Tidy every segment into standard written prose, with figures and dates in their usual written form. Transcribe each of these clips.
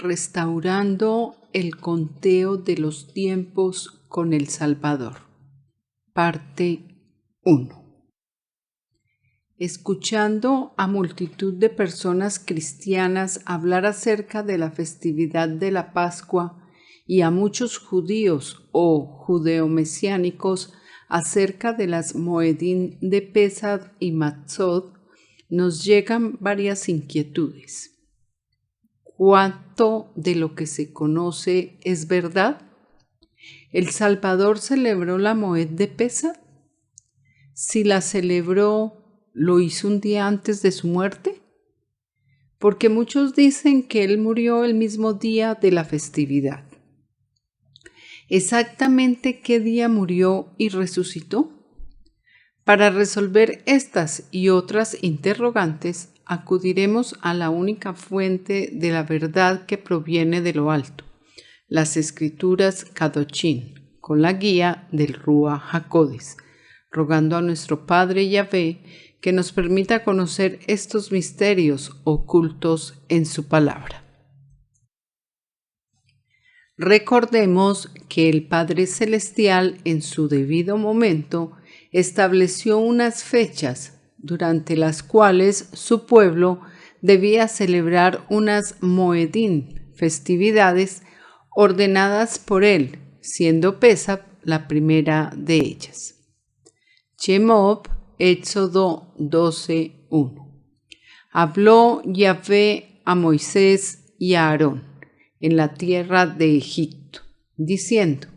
Restaurando el conteo de los tiempos con el Salvador. Parte 1. Escuchando a multitud de personas cristianas hablar acerca de la festividad de la Pascua y a muchos judíos o judeomesiánicos acerca de las Moedín de Pesach y Matzot, nos llegan varias inquietudes. ¿Cuánto de lo que se conoce es verdad? ¿El Salvador celebró la Moed de Pesach? Si la celebró, ¿lo hizo un día antes de su muerte? Porque muchos dicen que él murió el mismo día de la festividad. ¿Exactamente qué día murió y resucitó? Para resolver estas y otras interrogantes, acudiremos a la única fuente de la verdad que proviene de lo alto, las Escrituras Kadoshim, con la guía del Ruach HaKodesh, rogando a nuestro Padre Yahvé que nos permita conocer estos misterios ocultos en su palabra. Recordemos que el Padre Celestial, en su debido momento, estableció unas fechas durante las cuales su pueblo debía celebrar unas Moedín, festividades ordenadas por él, siendo Pesach la primera de ellas. Shemot, Éxodo 12:1. Habló Yahvé a Moisés y a Aarón en la tierra de Egipto, diciendo,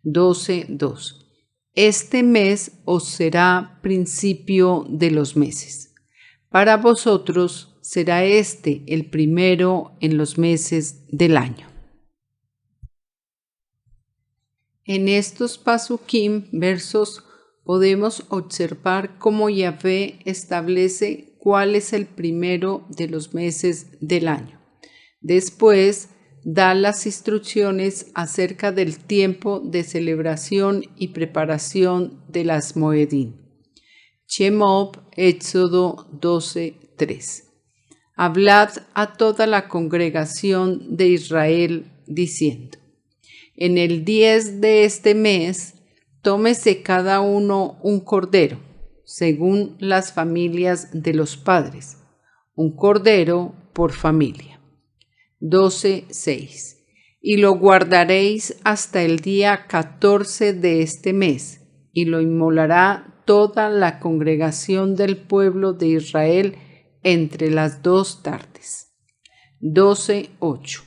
12:2. Este mes os será principio de los meses. Para vosotros será este el primero en los meses del año. En estos pasukim, versos, podemos observar cómo Yahvé establece cuál es el primero de los meses del año. Después, da las instrucciones acerca del tiempo de celebración y preparación de las Moedín. Shemot, Éxodo 12:3. Hablad a toda la congregación de Israel, diciendo: en el 10 de este mes, tómese cada uno un cordero, según las familias de los padres, un cordero por familia. 12:6. Y lo guardaréis hasta el día 14 de este mes, y lo inmolará toda la congregación del pueblo de Israel entre las 2 tardes. 12:8.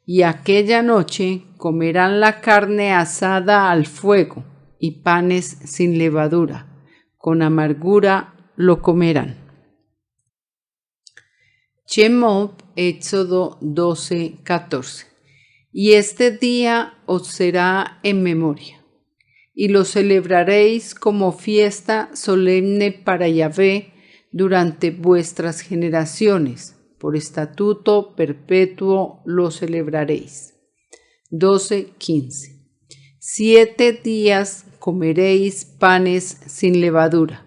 Y aquella noche comerán la carne asada al fuego y panes sin levadura, con amargura lo comerán. Shemot, Éxodo 12:14. Y este día os será en memoria, y lo celebraréis como fiesta solemne para Yahvé durante vuestras generaciones, por estatuto perpetuo lo celebraréis. 12:15. 7 días comeréis panes sin levadura.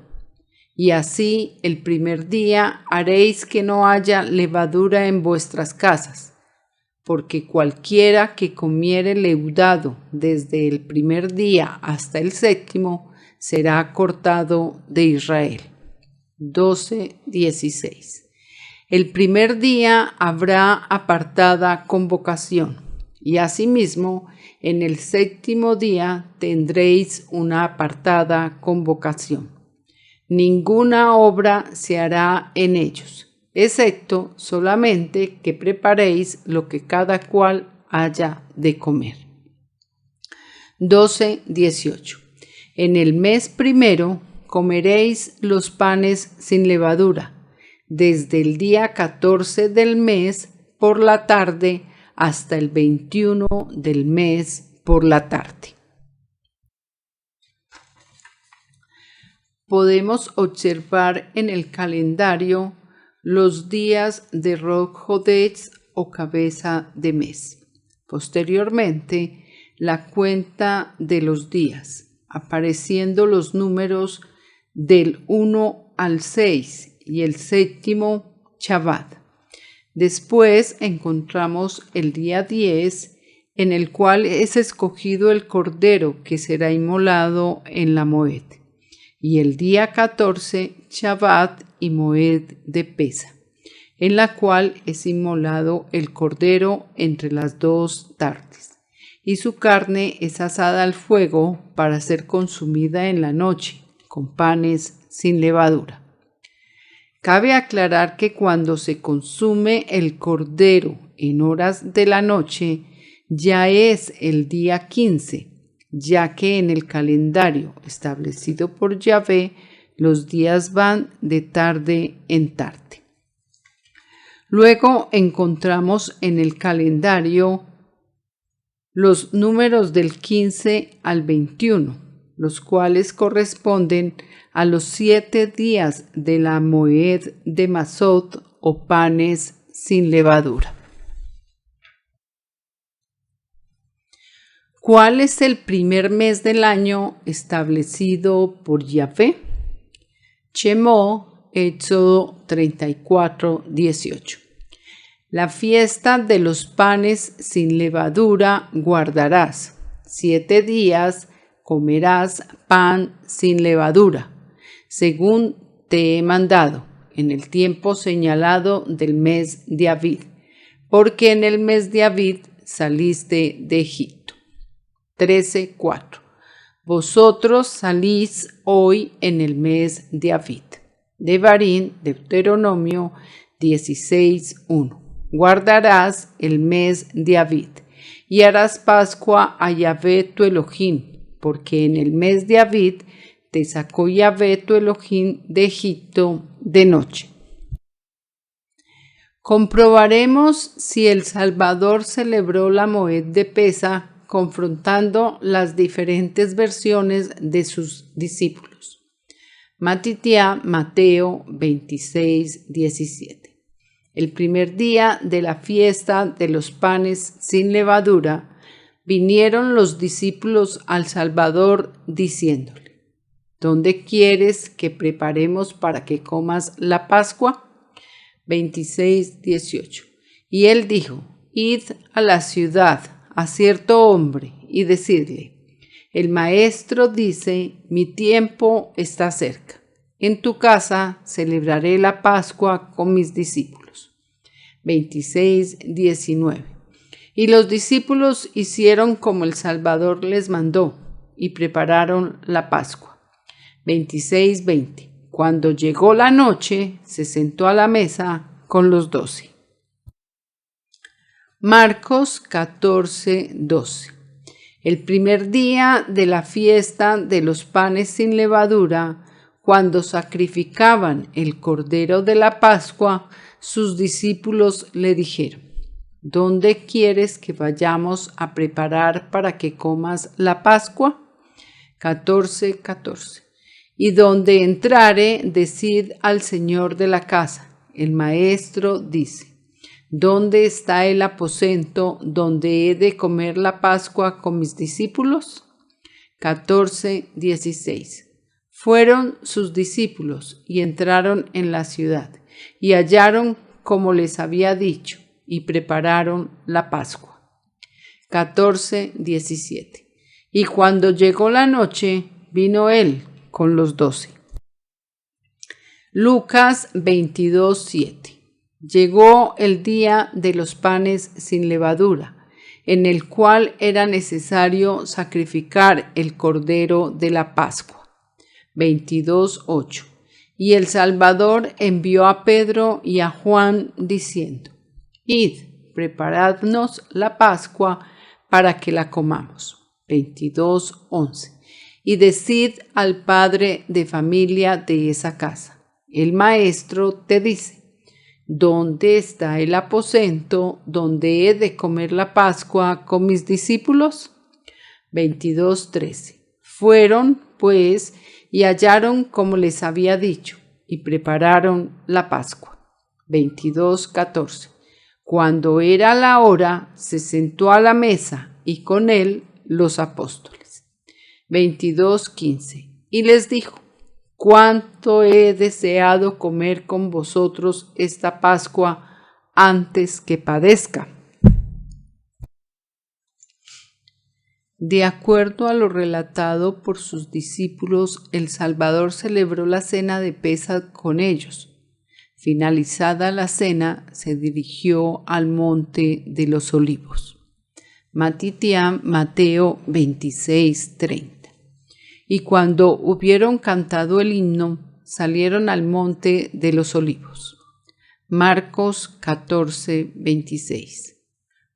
Y así el primer día haréis que no haya levadura en vuestras casas, porque cualquiera que comiere leudado desde el primer día hasta el 7º será cortado de Israel. 12:16. El primer día habrá apartada convocación, y asimismo en el 7º día tendréis una apartada convocación. Ninguna obra se hará en ellos, excepto solamente que preparéis lo que cada cual haya de comer. 12:18. En el mes primero comeréis los panes sin levadura, desde el día 14 del mes por la tarde hasta el 21 del mes por la tarde. Podemos observar en el calendario los días de Rosh Hodesh o cabeza de mes. Posteriormente, la cuenta de los días, apareciendo los números del 1 al 6 y el 7º Shabbat. Después encontramos el día 10, en el cual es escogido el cordero que será inmolado en la Moed, y el día 14, Shabbat y Moed de Pesa, en la cual es inmolado el cordero entre las 2 tardes, y su carne es asada al fuego para ser consumida en la noche, con panes sin levadura. Cabe aclarar que cuando se consume el cordero en horas de la noche, ya es el día 15, ya que en el calendario establecido por Yahvé, los días van de tarde en tarde. Luego encontramos en el calendario los números del 15 al 21, los cuales corresponden a los 7 días de la Moed de Masot o panes sin levadura. ¿Cuál es el primer mes del año establecido por Yahvé? Shemó, Éxodo 34, 18. La fiesta de los panes sin levadura guardarás. 7 días comerás pan sin levadura, según te he mandado, en el tiempo señalado del mes de Avid, porque en el mes de Avid saliste de Egipto. 13:4. Vosotros salís hoy en el mes de Avid. Devarim, Deuteronomio 16:1. Guardarás el mes de Avid y harás Pascua a Yahvé tu Elohim, porque en el mes de Avid te sacó Yahvé tu Elohim de Egipto de noche. Comprobaremos si el Salvador celebró la Moed de Pesa confrontando las diferentes versiones de sus discípulos. Matitiá, Mateo 26:17. El primer día de la fiesta de los panes sin levadura, vinieron los discípulos al Salvador diciéndole: ¿Dónde quieres que preparemos para que comas la Pascua? 26:18. Y él dijo: Id a la ciudad, a cierto hombre, y decidle: el maestro dice, mi tiempo está cerca. En tu casa celebraré la Pascua con mis discípulos. 26:19. Y los discípulos hicieron como el Salvador les mandó y prepararon la Pascua. 26:20. Cuando llegó la noche, se sentó a la mesa con los 12. Marcos 14:12. El primer día de la fiesta de los panes sin levadura, cuando sacrificaban el cordero de la Pascua, sus discípulos le dijeron: ¿Dónde quieres que vayamos a preparar para que comas la Pascua? 14:14. Y donde entrare, decid al Señor de la casa: el maestro dice, ¿dónde está el aposento donde he de comer la Pascua con mis discípulos? 14:16. Fueron sus discípulos y entraron en la ciudad y hallaron como les había dicho y prepararon la Pascua. 14:17. Y cuando llegó la noche, vino él con los 12. Lucas 22:7. Llegó el día de los panes sin levadura, en el cual era necesario sacrificar el cordero de la Pascua. 22:8. Y el Salvador envió a Pedro y a Juan diciendo: Id, preparadnos la Pascua para que la comamos. 22:11. Y decid al padre de familia de esa casa: el maestro te dice, ¿dónde está el aposento donde he de comer la Pascua con mis discípulos? 22:13. Fueron, pues, y hallaron como les había dicho, y prepararon la Pascua. 22:14. Cuando era la hora, se sentó a la mesa, y con él los apóstoles. 22:15. Y les dijo: cuánto he deseado comer con vosotros esta Pascua antes que padezca. De acuerdo a lo relatado por sus discípulos, el Salvador celebró la cena de Pesaj con ellos. Finalizada la cena, se dirigió al monte de los olivos. Matitiam, Mateo 26:30. Y cuando hubieron cantado el himno, salieron al monte de los olivos. Marcos 14:26.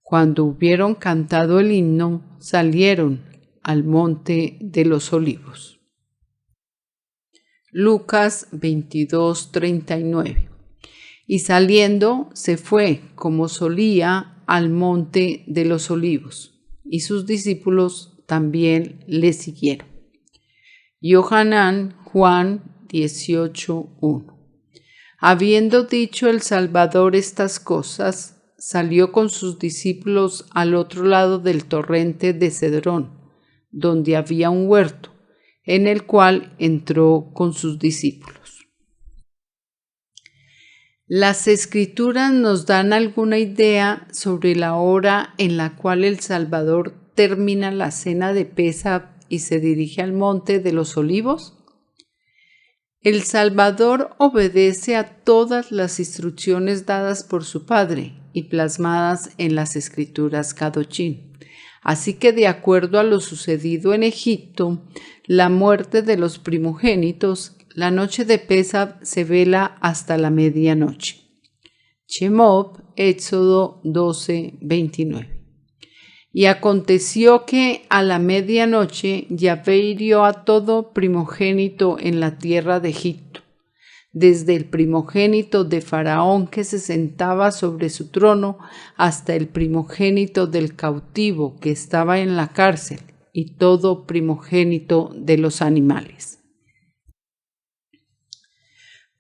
Cuando hubieron cantado el himno, salieron al monte de los olivos. Lucas 22:39. Y saliendo se fue, como solía, al monte de los olivos, y sus discípulos también le siguieron. Yohanan, Juan 18:1. Habiendo dicho el Salvador estas cosas, salió con sus discípulos al otro lado del torrente de Cedrón, donde había un huerto, en el cual entró con sus discípulos. Las Escrituras nos dan alguna idea sobre la hora en la cual el Salvador termina la cena de Pesaj y se dirige al monte de los olivos. El Salvador obedece a todas las instrucciones dadas por su Padre y plasmadas en las Escrituras Kadoshim. Así que, de acuerdo a lo sucedido en Egipto, la muerte de los primogénitos, la noche de Pesaj se vela hasta la medianoche. Shemot, Éxodo 12:29. Y aconteció que a la medianoche Yahvé hirió a todo primogénito en la tierra de Egipto, desde el primogénito de Faraón que se sentaba sobre su trono hasta el primogénito del cautivo que estaba en la cárcel y todo primogénito de los animales.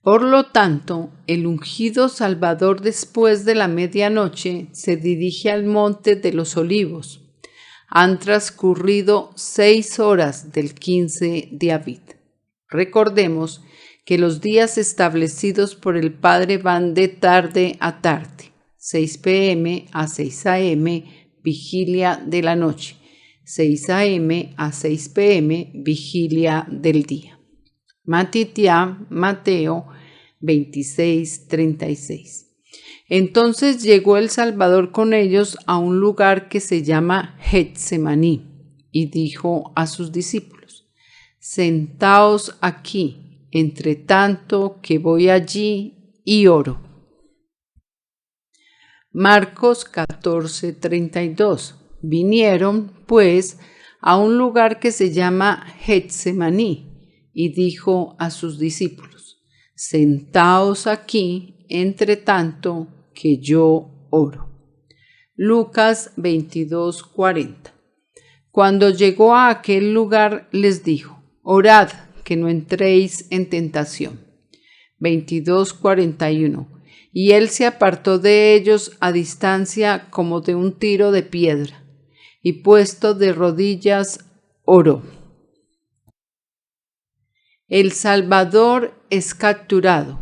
Por lo tanto, el ungido Salvador después de la medianoche se dirige al monte de los olivos. Han transcurrido 6 horas del 15 de Aviv. Recordemos que los días establecidos por el Padre van de tarde a tarde, 6 p.m. a 6 a.m., vigilia de la noche, 6 a.m. a 6 p.m., vigilia del día. Matitiá, Mateo 26:36. Entonces llegó el Salvador con ellos a un lugar que se llama Getsemaní y dijo a sus discípulos: Sentaos aquí, entre tanto que voy allí y oro. Marcos 14:32. Vinieron, pues, a un lugar que se llama Getsemaní y dijo a sus discípulos: Sentaos aquí, entre tanto que yo oro. Lucas 22:40. Cuando llegó a aquel lugar les dijo: Orad, que no entréis en tentación. 22:41. Y él se apartó de ellos a distancia como de un tiro de piedra, y puesto de rodillas oró. El Salvador es capturado.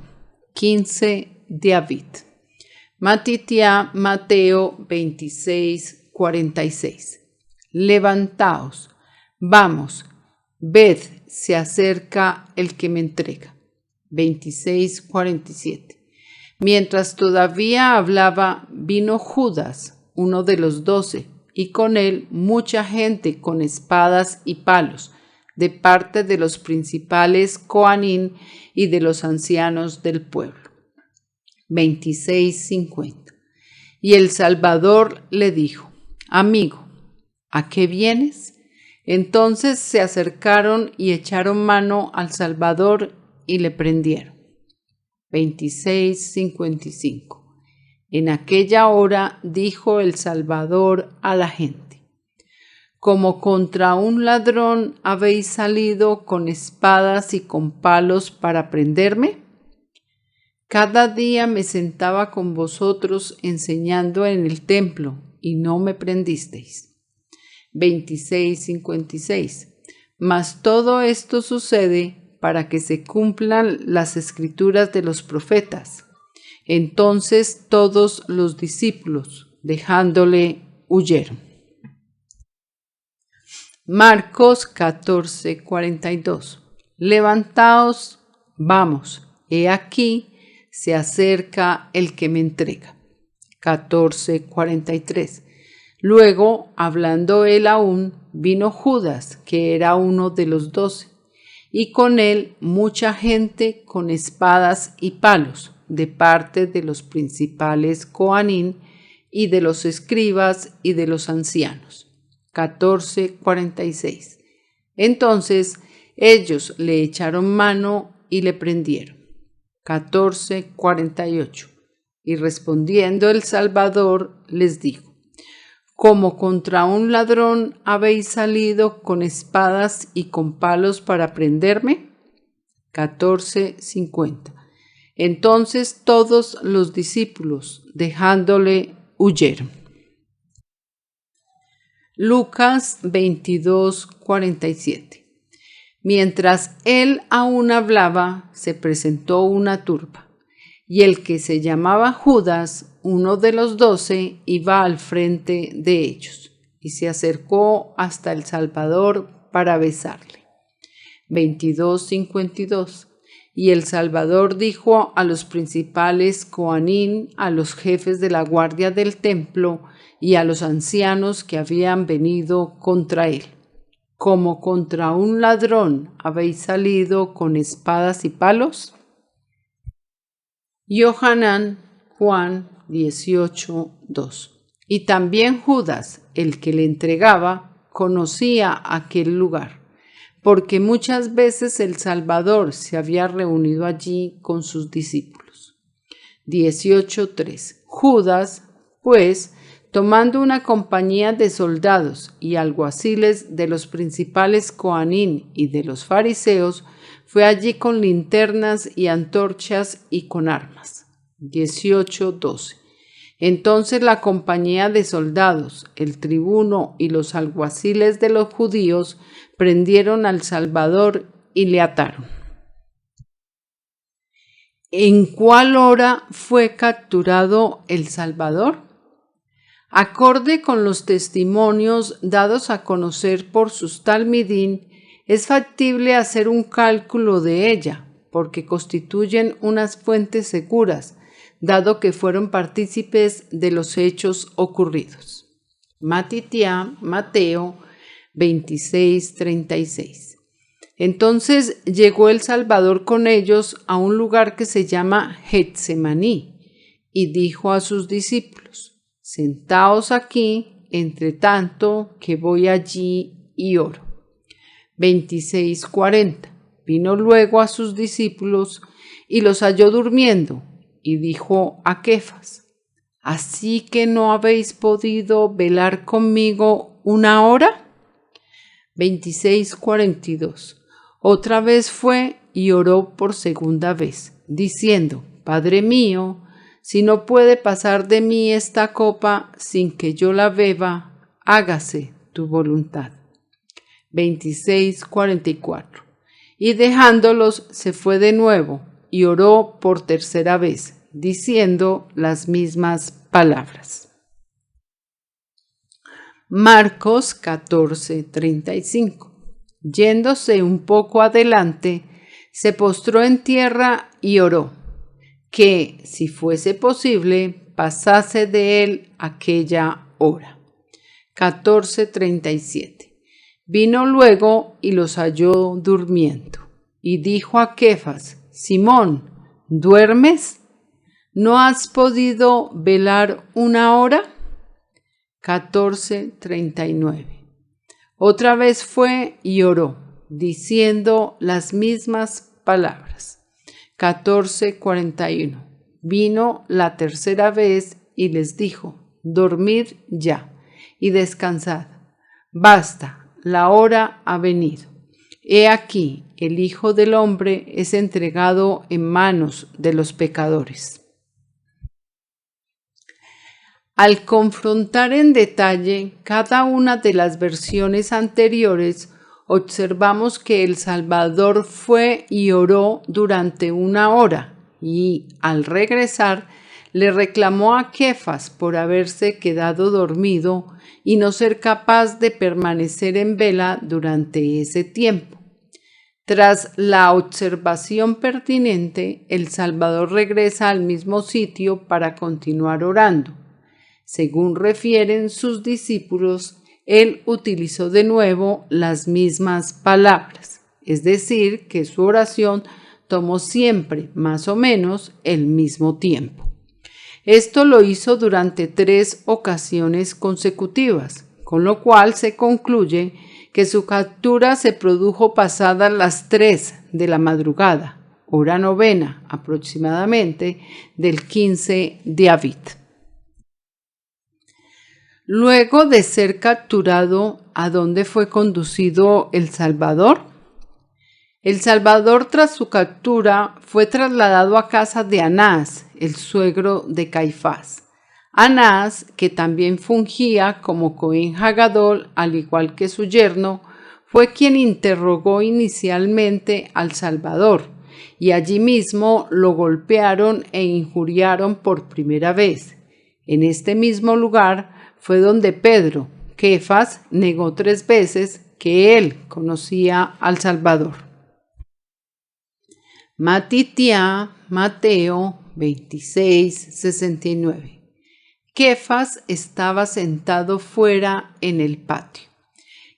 15 de Aviv. Matitiá, Mateo 26:46. Levantaos, vamos, ved, se acerca el que me entrega. 26:47. Mientras todavía hablaba, vino Judas, uno de los 12, y con él mucha gente con espadas y palos, de parte de los principales Coanín y de los ancianos del pueblo. 26:50. Y el Salvador le dijo: Amigo, ¿a qué vienes? Entonces se acercaron y echaron mano al Salvador y le prendieron. 26:55. En aquella hora dijo el Salvador a la gente: Como contra un ladrón habéis salido con espadas y con palos para prenderme. Cada día me sentaba con vosotros enseñando en el templo y no me prendisteis. 26:56. Mas todo esto sucede para que se cumplan las escrituras de los profetas. Entonces todos los discípulos, dejándole, huyeron. Marcos 14:42. Levantaos, vamos, he aquí, se acerca el que me entrega. 14:43. Luego, hablando él aún, vino Judas, que era uno de los 12, y con él mucha gente con espadas y palos, de parte de los principales coanín y de los escribas y de los ancianos. 14:46. Entonces ellos le echaron mano y le prendieron. 14:48. Y respondiendo el Salvador les dijo: como contra un ladrón habéis salido con espadas y con palos para prenderme. 14:50. Entonces todos los discípulos, dejándole, huyeron. Lucas 22:47. Mientras él aún hablaba, se presentó una turba, y el que se llamaba Judas, uno de los 12, iba al frente de ellos, y se acercó hasta el Salvador para besarle. 22:52. Y el Salvador dijo a los principales coanín, a los jefes de la guardia del templo y a los ancianos que habían venido contra él: como contra un ladrón habéis salido con espadas y palos. Yohanan, Juan 18:2. Y también Judas, el que le entregaba, conocía aquel lugar, porque muchas veces el Salvador se había reunido allí con sus discípulos. 18:3. Judas, pues, tomando una compañía de soldados y alguaciles de los principales coanín y de los fariseos, fue allí con linternas y antorchas y con armas. 18:12. Entonces la compañía de soldados, el tribuno y los alguaciles de los judíos prendieron al Salvador y le ataron. ¿En cuál hora fue capturado el Salvador? Acorde con los testimonios dados a conocer por sus talmidín, es factible hacer un cálculo de ella, porque constituyen unas fuentes seguras, dado que fueron partícipes de los hechos ocurridos. Matitiá, Mateo 26:36. Entonces llegó el Salvador con ellos a un lugar que se llama Getsemaní, y dijo a sus discípulos: sentaos aquí, entre tanto que voy allí y oro. 26:40. Vino luego a sus discípulos y los halló durmiendo, y dijo a Kefas: ¿así que no habéis podido velar conmigo una hora? 26:42. Otra vez fue y oró por segunda vez, diciendo: Padre mío, si no puede pasar de mí esta copa sin que yo la beba, hágase tu voluntad. 26:44. Y dejándolos se fue de nuevo y oró por tercera vez, diciendo las mismas palabras. Marcos 14:35. Yéndose un poco adelante, se postró en tierra y oró, que, si fuese posible, pasase de él aquella hora. 14:37. Vino luego y los halló durmiendo, y dijo a Kefas: Simón, ¿duermes? ¿No has podido velar una hora? 14:39. Otra vez fue y oró, diciendo las mismas palabras. 14:41. Vino la tercera vez y les dijo: dormid ya y descansad. Basta, la hora ha venido. He aquí, el Hijo del Hombre es entregado en manos de los pecadores. Al confrontar en detalle cada una de las versiones anteriores, observamos que el Salvador fue y oró durante una hora y, al regresar, le reclamó a Kefas por haberse quedado dormido y no ser capaz de permanecer en vela durante ese tiempo. Tras la observación pertinente, el Salvador regresa al mismo sitio para continuar orando. Según refieren sus discípulos, él utilizó de nuevo las mismas palabras, es decir, que su oración tomó siempre más o menos el mismo tiempo. Esto lo hizo durante 3 ocasiones consecutivas, con lo cual se concluye que su captura se produjo pasadas las 3 de la madrugada, hora novena aproximadamente, del 15 de Aviv. Luego de ser capturado, ¿a dónde fue conducido el Salvador? El Salvador, tras su captura, fue trasladado a casa de Anás, el suegro de Caifás. Anás, que también fungía como Cohen Hagadol, al igual que su yerno, fue quien interrogó inicialmente al Salvador, y allí mismo lo golpearon e injuriaron por primera vez. En este mismo lugar fue donde Pedro, Kefas, negó 3 veces que él conocía al Salvador. Matitía, Mateo 26:69. Kefas estaba sentado fuera en el patio,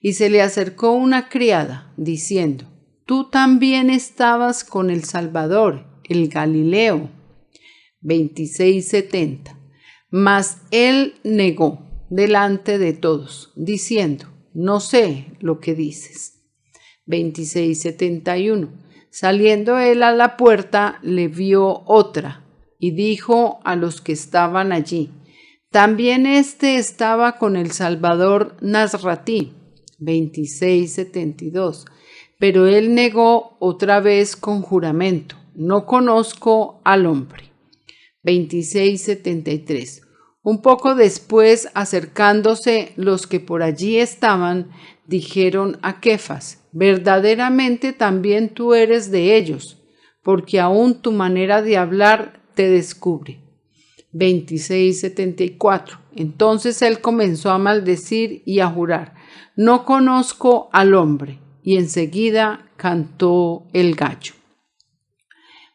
y se le acercó una criada, diciendo: «Tú también estabas con el Salvador, el Galileo». 26:70. Mas él negó delante de todos, diciendo: «No sé lo que dices». 26:71. Saliendo él a la puerta, le vio otra, y dijo a los que estaban allí: «También éste estaba con el Salvador Nazratí». 26:72. Pero él negó otra vez con juramento: «No conozco al hombre». 26:73. Un poco después, acercándose los que por allí estaban, dijeron a Kefas: «Verdaderamente también tú eres de ellos, porque aún tu manera de hablar te descubre». 26:74. Entonces él comenzó a maldecir y a jurar: «No conozco al hombre», y enseguida cantó el gallo.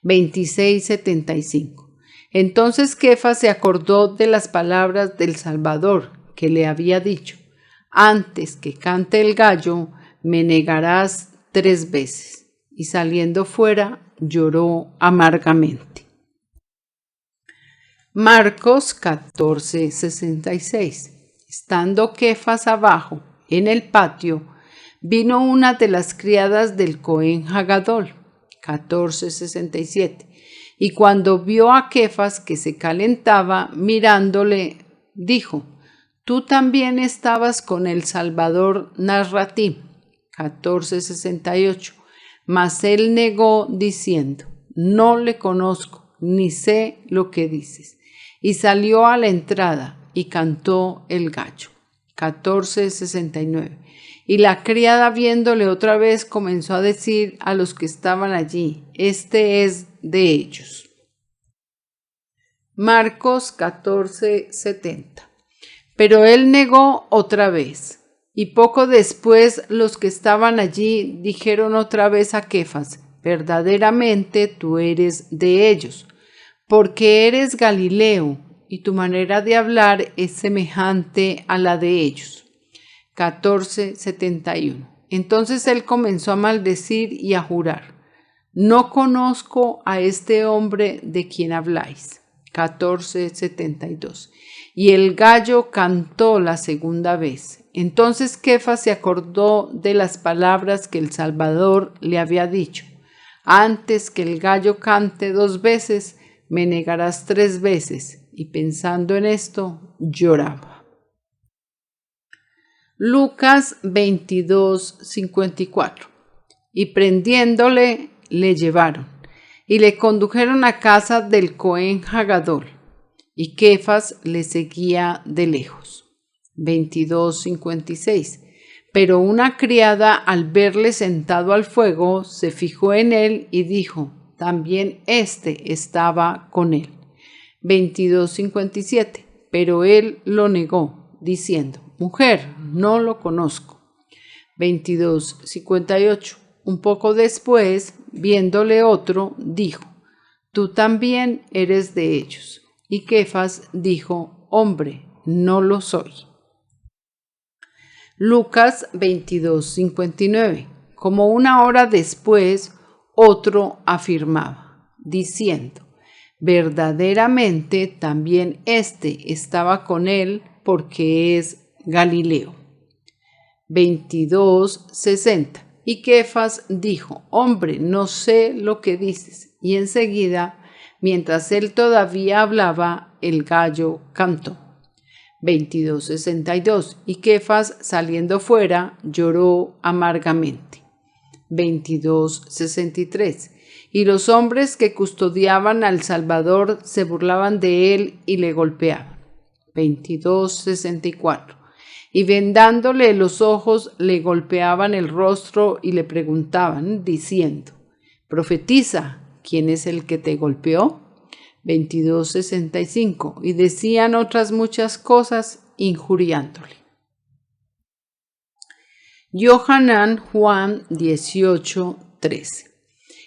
26:75. Entonces Kefas se acordó de las palabras del Salvador que le había dicho: «Antes que cante el gallo, me negarás 3 veces». Y saliendo fuera, lloró amargamente. Marcos 14:66. Estando Kefas abajo, en el patio, vino una de las criadas del Cohen Hagadol. 14:67. Y cuando vio a Kefas que se calentaba, mirándole, dijo: «Tú también estabas con el Salvador Nazratí». 14:68. Mas él negó, diciendo: «No le conozco, ni sé lo que dices». Y salió a la entrada y cantó el gallo. 14:69. Y la criada, viéndole otra vez, comenzó a decir a los que estaban allí: «Este es de ellos». Marcos 14:70. Pero él negó otra vez. Y poco después los que estaban allí dijeron otra vez a Kefas: «Verdaderamente tú eres de ellos, porque eres Galileo, y tu manera de hablar es semejante a la de ellos». 14:71. Entonces él comenzó a maldecir y a jurar: «No conozco a este hombre de quien habláis». 14:72. Y el gallo cantó la segunda vez. Entonces Kefas se acordó de las palabras que el Salvador le había dicho: «Antes que el gallo cante 2 veces, me negarás 3 veces». Y pensando en esto, lloraba. Lucas 22:54. Y prendiéndole, le llevaron, y le condujeron a casa del Cohen Hagadol, y Kefas le seguía de lejos. 22:56. Pero una criada, al verle sentado al fuego, se fijó en él y dijo: «También éste estaba con él». 22:57. Pero él lo negó, diciendo: Mujer, no lo conozco. 22:58. Un poco después, viéndole otro, dijo: Tú también eres de ellos. Y Kefas dijo: Hombre, no lo soy. Lucas 22:59. Como una hora después, otro afirmaba, diciendo: Verdaderamente también éste estaba con él, porque es Galileo. 22:60. Y Kefas dijo: Hombre, no sé lo que dices. Y enseguida, mientras él todavía hablaba, el gallo cantó. 22:62. Y Kefas, saliendo fuera, lloró amargamente. 22:63. Y los hombres que custodiaban al Salvador se burlaban de él y le golpeaban. 22:64. Y vendándole los ojos, le golpeaban el rostro y le preguntaban, diciendo: Profetiza, ¿quién es el que te golpeó? 22:65. Y decían otras muchas cosas, injuriándole. Yohanan Juan 18:13.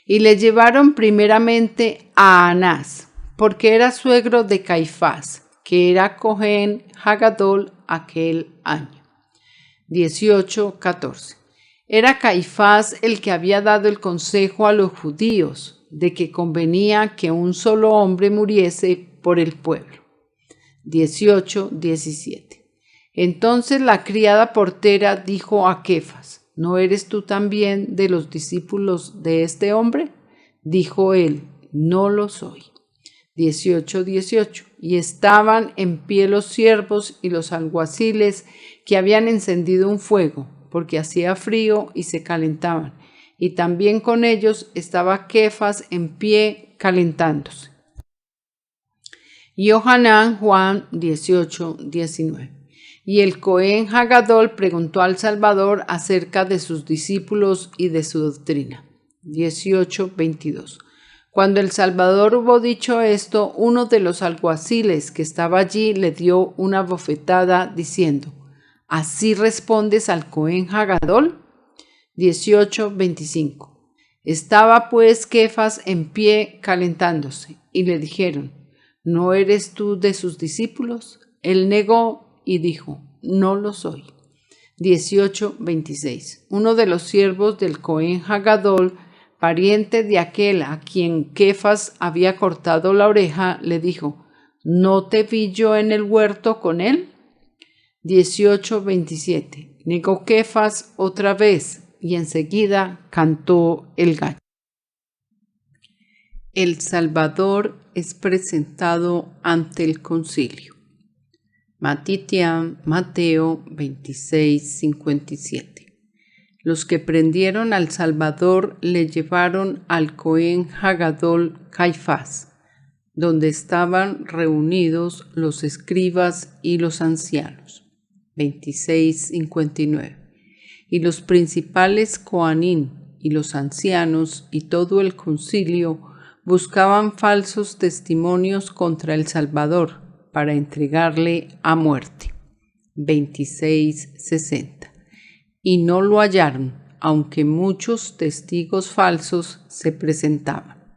Y le llevaron primeramente a Anás, porque era suegro de Caifás, que era Cohen Hagadol aquel año. 18:14. Era Caifás el que había dado el consejo a los judíos de que convenía que un solo hombre muriese por el pueblo. 18:17. Entonces la criada portera dijo a Kefas: ¿No eres tú también de los discípulos de este hombre? Dijo él: No lo soy. 18:18. Y estaban en pie los siervos y los alguaciles que habían encendido un fuego, porque hacía frío y se calentaban. Y también con ellos estaba Kefas en pie calentándose. Yohanan Juan 18:19. Y el Cohen Hagadol preguntó al Salvador acerca de sus discípulos y de su doctrina. 18:22. Cuando el Salvador hubo dicho esto, uno de los alguaciles que estaba allí le dio una bofetada, diciendo: ¿Así respondes al Cohen Hagadol? 18:25. Estaba pues Kefas en pie calentándose, y le dijeron: ¿No eres tú de sus discípulos? Él negó y dijo: No lo soy. 18:26. Uno de los siervos del Cohen Hagadol, pariente de aquel a quien Kefas había cortado la oreja, le dijo: ¿No te vi yo en el huerto con él? 18:27. Negó Kefas otra vez, y enseguida cantó el gallo. El Salvador es presentado ante el concilio. Matitiam, Mateo 26:57. Los que prendieron al Salvador le llevaron al Cohen Hagadol Caifás, donde estaban reunidos los escribas y los ancianos. 26:59. Y los principales Coanín y los ancianos y todo el concilio buscaban falsos testimonios contra el Salvador para entregarle a muerte. 26:60. Y no lo hallaron, aunque muchos testigos falsos se presentaban.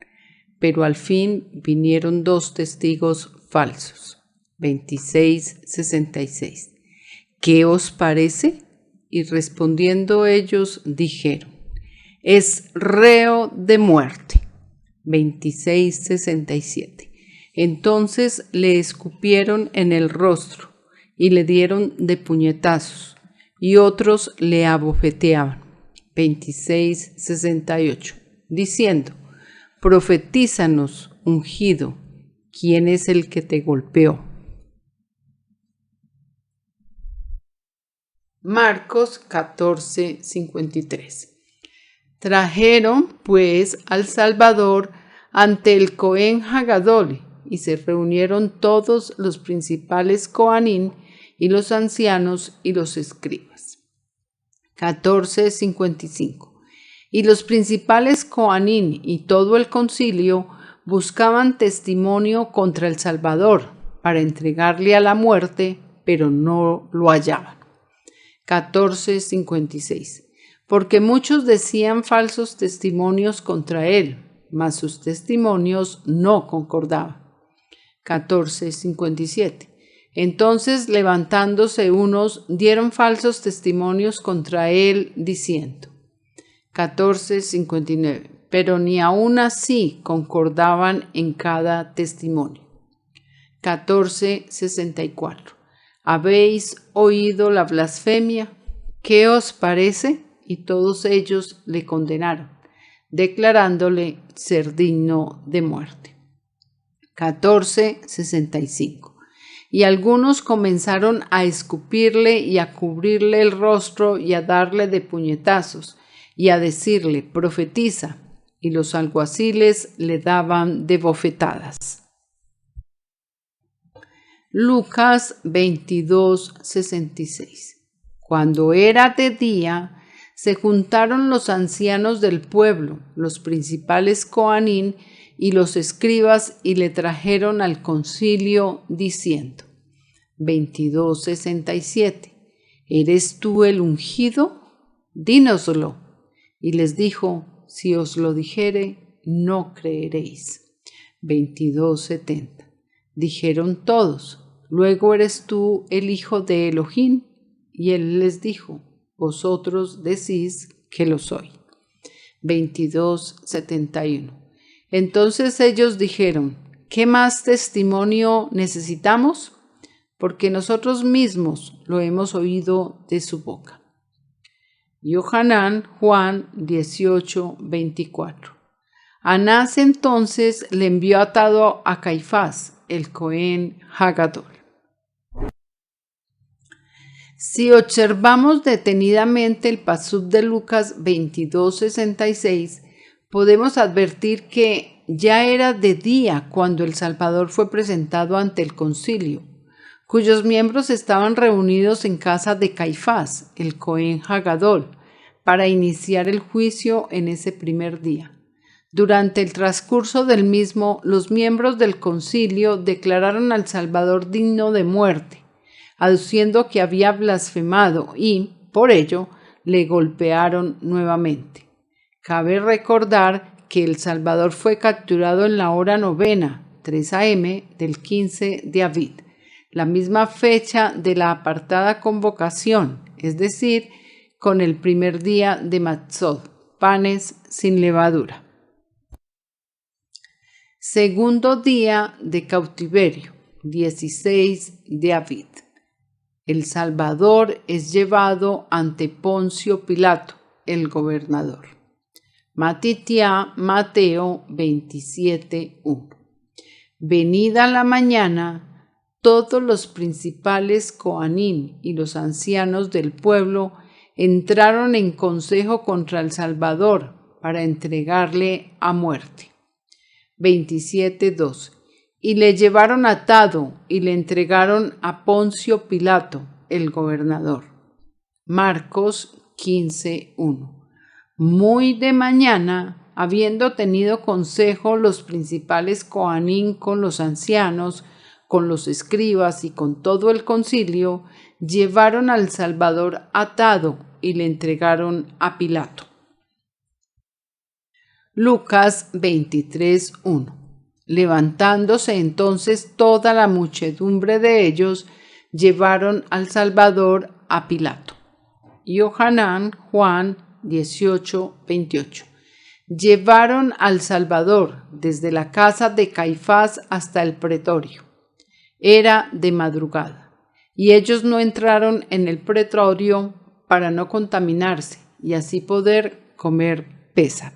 Pero al fin vinieron 2 testigos falsos. 26:66. ¿Qué os parece? Y respondiendo ellos dijeron: es reo de muerte. 26:67. Entonces le escupieron en el rostro y le dieron de puñetazos, y otros le abofeteaban. 26:68. Diciendo: profetízanos, ungido, ¿quién es el que te golpeó? Marcos 14:53. Trajeron pues al Salvador ante el Cohen Hagadol, y se reunieron todos los principales Coanín y los ancianos y los escribas. 14:55. Y los principales Coanín y todo el concilio buscaban testimonio contra el Salvador para entregarle a la muerte, pero no lo hallaban. 14:56. Porque muchos decían falsos testimonios contra él, mas sus testimonios no concordaban. 14:57. Entonces, levantándose unos, dieron falsos testimonios contra él, diciendo. 14:59. Pero ni aun así concordaban en cada testimonio. 14:64. ¿Habéis oído la blasfemia? ¿Qué os parece? Y todos ellos le condenaron, declarándole ser digno de muerte. 14:65. Y algunos comenzaron a escupirle y a cubrirle el rostro y a darle de puñetazos y a decirle, profetiza, y los alguaciles le daban de bofetadas. Lucas 22:66. Cuando era de día, se juntaron los ancianos del pueblo, los principales coanín y los escribas, y le trajeron al concilio, diciendo. 22:67. ¿Eres tú el ungido? Dínoslo. Y les dijo, si os lo dijere, no creeréis. 22:70. Dijeron todos, luego eres tú el hijo de Elohim. Y él les dijo, vosotros decís que lo soy. 22:71. Entonces ellos dijeron, ¿qué más testimonio necesitamos? Porque nosotros mismos lo hemos oído de su boca. Yohanan, Juan 18:24. Anás entonces le envió atado a Caifás, el Cohen Hagadol. Si observamos detenidamente el pasuk de Lucas 22:66, podemos advertir que ya era de día cuando el Salvador fue presentado ante el concilio, cuyos miembros estaban reunidos en casa de Caifás, el Cohen Hagadol, para iniciar el juicio en ese primer día. Durante el transcurso del mismo, los miembros del concilio declararon al Salvador digno de muerte, aduciendo que había blasfemado y, por ello, le golpearon nuevamente. Cabe recordar que el Salvador fue capturado en la hora 9, 3 a.m. del 15 de Aviv, la misma fecha de la apartada convocación, es decir, con el primer día de Matzot, panes sin levadura. Segundo día de cautiverio, 16 de Aviv. El Salvador es llevado ante Poncio Pilato, el gobernador. Mateo 27:1. Venida la mañana, todos los principales coanín y los ancianos del pueblo entraron en consejo contra el Salvador para entregarle a muerte. 27:2. Y le llevaron atado y le entregaron a Poncio Pilato, el gobernador. Marcos 15:1. Muy de mañana, habiendo tenido consejo los principales coanín con los ancianos, con los escribas y con todo el concilio, llevaron al Salvador atado y le entregaron a Pilato. Lucas 23:1. Levantándose entonces toda la muchedumbre de ellos, llevaron al Salvador a Pilato. Yohanan, Juan 18:28. Llevaron al Salvador desde la casa de Caifás hasta el pretorio. Era de madrugada, y ellos no entraron en el pretorio para no contaminarse y así poder comer Pesaj.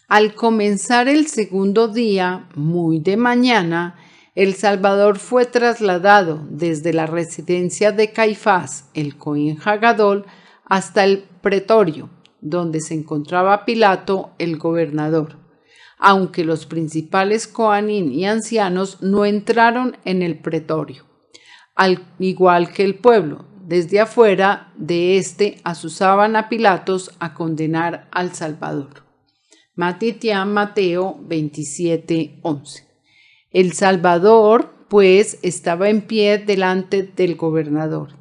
Al comenzar el segundo día, muy de mañana, el Salvador fue trasladado desde la residencia de Caifás, el Cohen Hagadol, hasta el pretorio, donde se encontraba Pilato, el gobernador, aunque los principales coanín y ancianos no entraron en el pretorio, al igual que el pueblo. Desde afuera de éste asusaban a Pilatos a condenar al Salvador. Matitián Mateo 27:11. El Salvador, pues, estaba en pie delante del gobernador,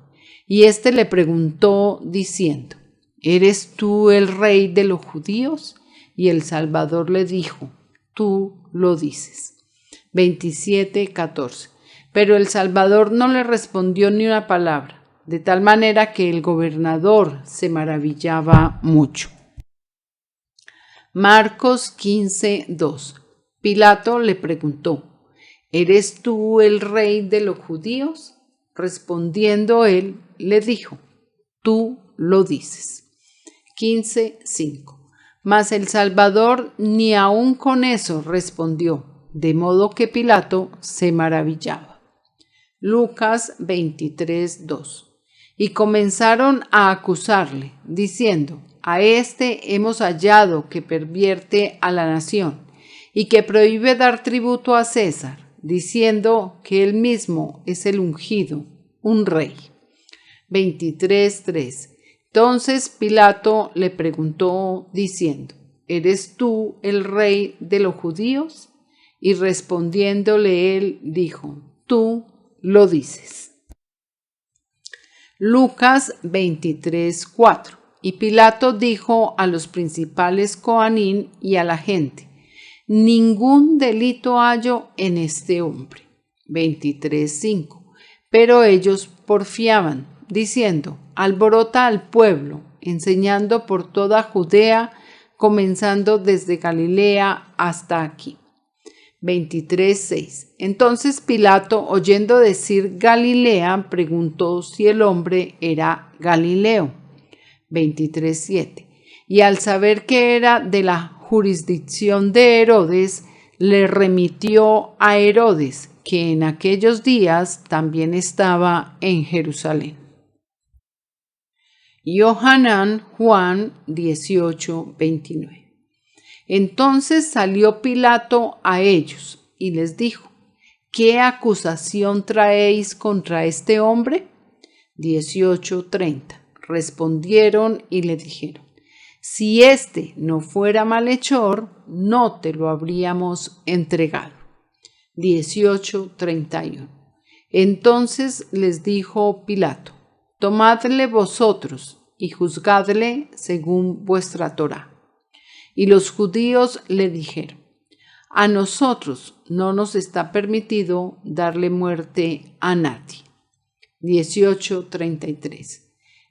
y éste le preguntó diciendo: ¿Eres tú el rey de los judíos? Y el Salvador le dijo: Tú lo dices. 27:14. Pero el Salvador no le respondió ni una palabra, de tal manera que el gobernador se maravillaba mucho. Marcos 15:2. Pilato le preguntó: ¿Eres tú el rey de los judíos? Respondiendo él, le dijo: Tú lo dices. 15:5. Mas el Salvador ni aun con eso respondió, de modo que Pilato se maravillaba. Lucas 23:2. Y comenzaron a acusarle, diciendo: A este hemos hallado que pervierte a la nación y que prohíbe dar tributo a César, diciendo que él mismo es el ungido, un rey. 23:3. Entonces Pilato le preguntó diciendo: ¿Eres tú el rey de los judíos? Y respondiéndole él dijo: Tú lo dices. Lucas 23:4. Y Pilato dijo a los principales coanín y a la gente: Ningún delito hallo en este hombre. 23:5. Pero ellos porfiaban, diciendo: Alborota al pueblo, enseñando por toda Judea, comenzando desde Galilea hasta aquí. 23:6. Entonces Pilato, oyendo decir Galilea, preguntó si el hombre era Galileo. 23:7. Y al saber que era de la jurisdicción de Herodes, le remitió a Herodes, que en aquellos días también estaba en Jerusalén. Yohanan Juan 18:29. Entonces salió Pilato a ellos y les dijo: ¿Qué acusación traéis contra este hombre? 18:30. Respondieron y le dijeron: Si éste no fuera malhechor, no te lo habríamos entregado. 18:31. Entonces les dijo Pilato: Tomadle vosotros y juzgadle según vuestra Torá. Y los judíos le dijeron: A nosotros no nos está permitido darle muerte a nadie. 18:33.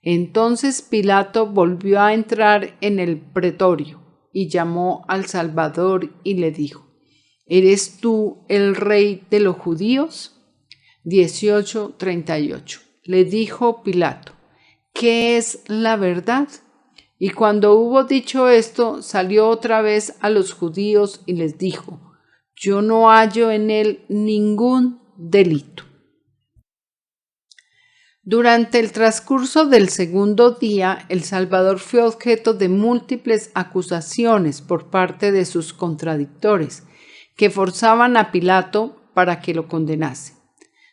Entonces Pilato volvió a entrar en el pretorio y llamó al Salvador y le dijo: ¿Eres tú el rey de los judíos? 18:38. Le dijo Pilato: ¿Qué es la verdad? Y cuando hubo dicho esto, salió otra vez a los judíos y les dijo: Yo no hallo en él ningún delito. Durante el transcurso del segundo día, el Salvador fue objeto de múltiples acusaciones por parte de sus contradictores, que forzaban a Pilato para que lo condenase.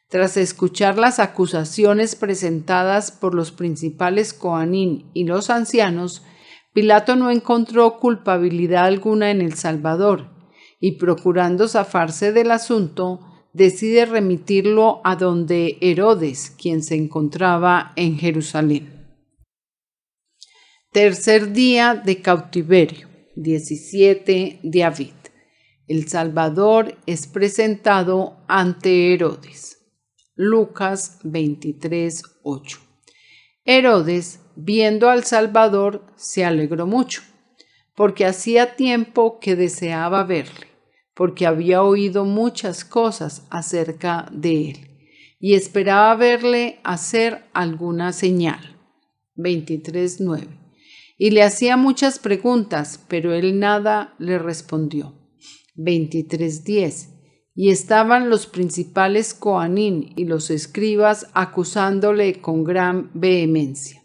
Tras escuchar las acusaciones presentadas por los principales coanín y los ancianos, Pilato no encontró culpabilidad alguna en el Salvador, y procurando zafarse del asunto, decide remitirlo a donde Herodes, quien se encontraba en Jerusalén. Tercer día de cautiverio, 17 de Aviv. El Salvador es presentado ante Herodes. Lucas 23:8. Herodes, viendo al Salvador, se alegró mucho, porque hacía tiempo que deseaba verle, porque había oído muchas cosas acerca de él, y esperaba verle hacer alguna señal. 23:9. Y le hacía muchas preguntas, pero él nada le respondió. 23:10. Y estaban los principales coanín y los escribas acusándole con gran vehemencia.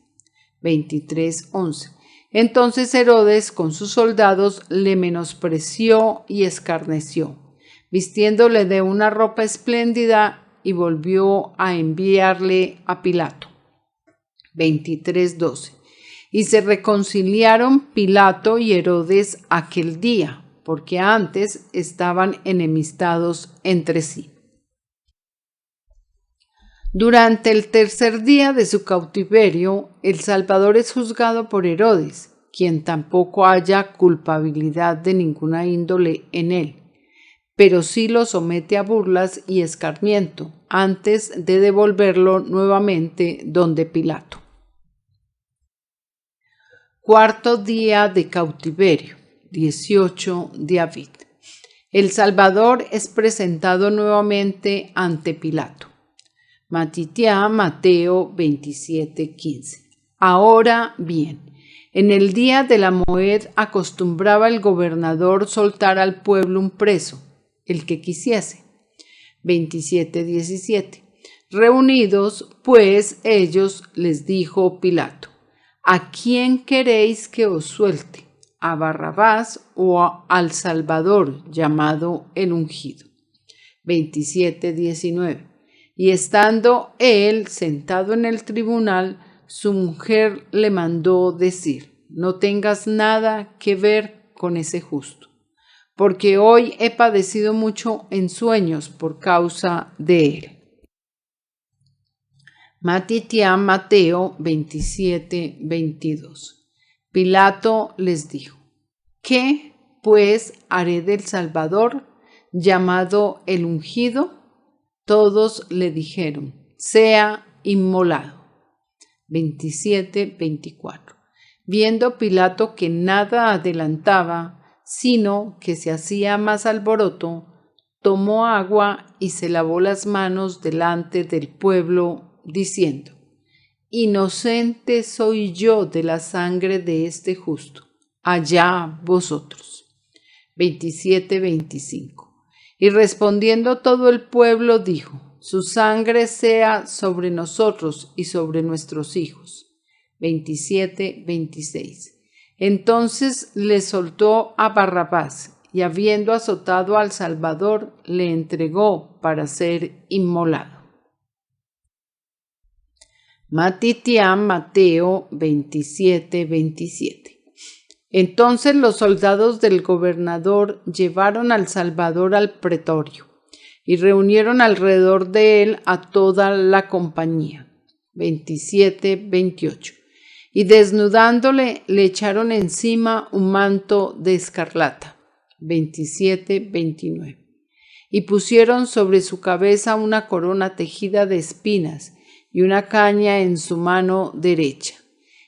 23:11. Entonces Herodes con sus soldados le menospreció y escarneció, vistiéndole de una ropa espléndida, y volvió a enviarle a Pilato. 23:12. Y se reconciliaron Pilato y Herodes aquel día, porque antes estaban enemistados entre sí. Durante el tercer día de su cautiverio, el Salvador es juzgado por Herodes, quien tampoco halla culpabilidad de ninguna índole en él, pero sí lo somete a burlas y escarmiento antes de devolverlo nuevamente donde Pilato. Cuarto día de cautiverio, 18 de Aviv. El Salvador es presentado nuevamente ante Pilato. Mateo 27:15. Ahora bien, en el día de la Moed acostumbraba el gobernador soltar al pueblo un preso, el que quisiese. 27:17. Reunidos, pues, ellos, les dijo Pilato: ¿a quién queréis que os suelte? ¿A Barrabás o al Salvador llamado el ungido? 27:19. Y estando él sentado en el tribunal, su mujer le mandó decir: no tengas nada que ver con ese justo, porque hoy he padecido mucho en sueños por causa de él. Mateo 27:22. Pilato les dijo: ¿qué, pues, haré del Salvador, llamado el ungido? Todos le dijeron: sea inmolado. 27:24. Viendo Pilato que nada adelantaba, sino que se hacía más alboroto, tomó agua y se lavó las manos delante del pueblo, diciendo: inocente soy yo de la sangre de este justo, allá vosotros. 27:25. Y respondiendo todo el pueblo dijo: su sangre sea sobre nosotros y sobre nuestros hijos. 27:26. Entonces le soltó a Barrabás, y habiendo azotado al Salvador, le entregó para ser inmolado. Mateo 27:27. Entonces los soldados del gobernador llevaron al Salvador al pretorio y reunieron alrededor de él a toda la compañía. 27:28. Y desnudándole le echaron encima un manto de escarlata. 27:29. Y pusieron sobre su cabeza una corona tejida de espinas y una caña en su mano derecha.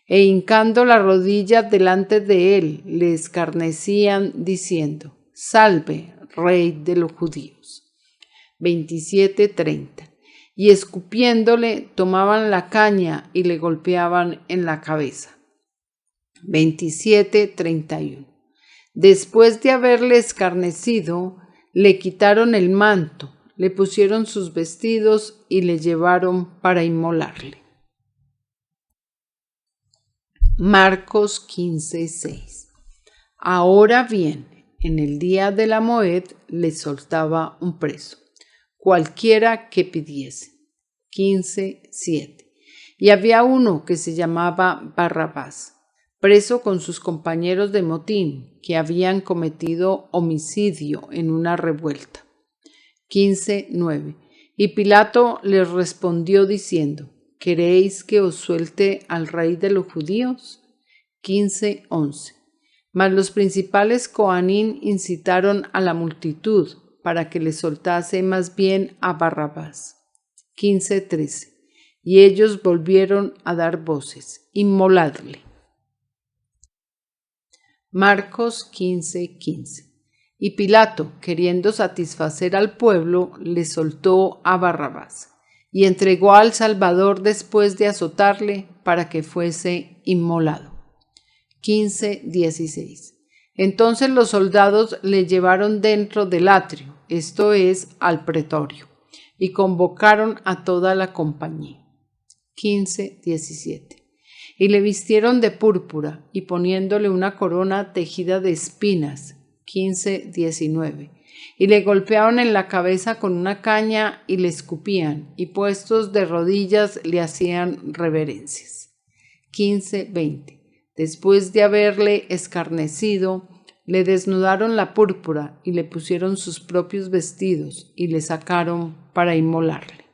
E hincando la rodilla delante de él, le escarnecían diciendo: salve, Rey de los judíos. 27:30. Y escupiéndole tomaban la caña y le golpeaban en la cabeza. 27:31. Después de haberle escarnecido, le quitaron el manto, le pusieron sus vestidos y le llevaron para inmolarle. Marcos 15:6. Ahora bien, en el día de la Moed le soltaba un preso, cualquiera que pidiese. 15:7. Y había uno que se llamaba Barrabás, preso con sus compañeros de motín, que habían cometido homicidio en una revuelta. 15:9. Y Pilato les respondió diciendo: ¿queréis que os suelte al rey de los judíos? 15:11. Mas los principales coanín incitaron a la multitud para que le soltase más bien a Barrabás. 15:13. Y ellos volvieron a dar voces: inmoladle. Marcos 15:15. Y Pilato, queriendo satisfacer al pueblo, le soltó a Barrabás y entregó al Salvador después de azotarle para que fuese inmolado. 15:16. Entonces los soldados le llevaron dentro del atrio, esto es, al pretorio, y convocaron a toda la compañía. 15:17. Y le vistieron de púrpura y poniéndole una corona tejida de espinas. 15:19. Y le golpearon en la cabeza con una caña y le escupían, y puestos de rodillas le hacían reverencias. 15:20. Después de haberle escarnecido, le desnudaron la púrpura y le pusieron sus propios vestidos y le sacaron para inmolarle.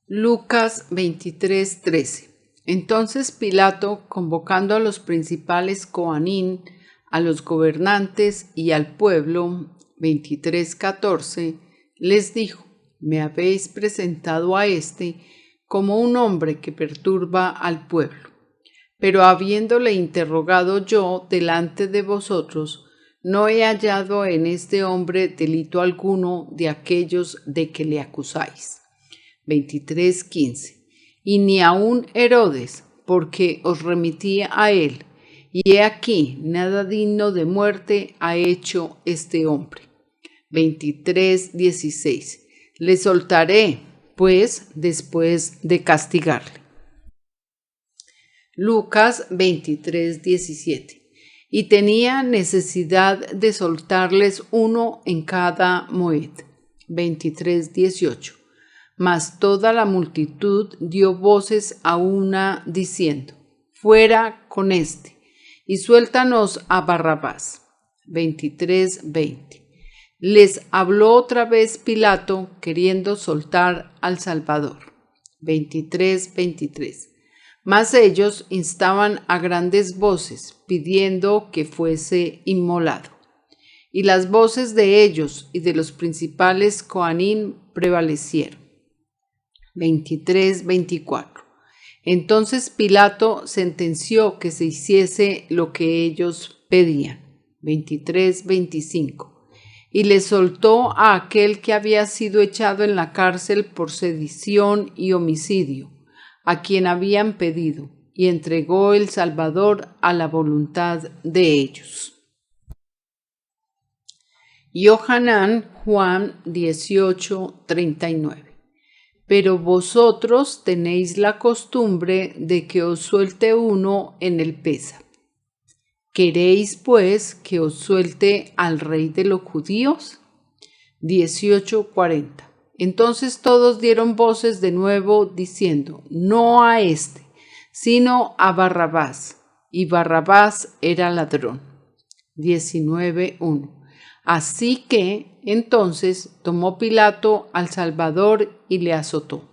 Lucas 23:13. Entonces Pilato, convocando a los principales Coanín, a los gobernantes y al pueblo, 23:14, les dijo: me habéis presentado a éste como un hombre que perturba al pueblo. Pero habiéndole interrogado yo delante de vosotros, no he hallado en este hombre delito alguno de aquellos de que le acusáis. 23:15. Y ni aun Herodes, porque os remití a él, y he aquí, nada digno de muerte ha hecho este hombre. 23:16. Le soltaré, pues, después de castigarle. Lucas 23:17. Y tenía necesidad de soltarles uno en cada moed. 23:18. Mas toda la multitud dio voces a una diciendo: fuera con éste, y suéltanos a Barrabás. 23:20. Les habló otra vez Pilato, queriendo soltar al Salvador. 23:23. Mas ellos instaban a grandes voces, pidiendo que fuese inmolado. Y las voces de ellos y de los principales Coanín prevalecieron. 23:24. Entonces Pilato sentenció que se hiciese lo que ellos pedían. 23:25. Y le soltó a aquel que había sido echado en la cárcel por sedición y homicidio, a quien habían pedido, y entregó el Salvador a la voluntad de ellos. Yohanan Juan 18:39. Pero vosotros tenéis la costumbre de que os suelte uno en el Pésach. ¿Queréis, pues, que os suelte al rey de los judíos? 18:40. Entonces todos dieron voces de nuevo, diciendo: no a éste, sino a Barrabás. Y Barrabás era ladrón. 19:1. Así que entonces tomó Pilato al Salvador y le azotó.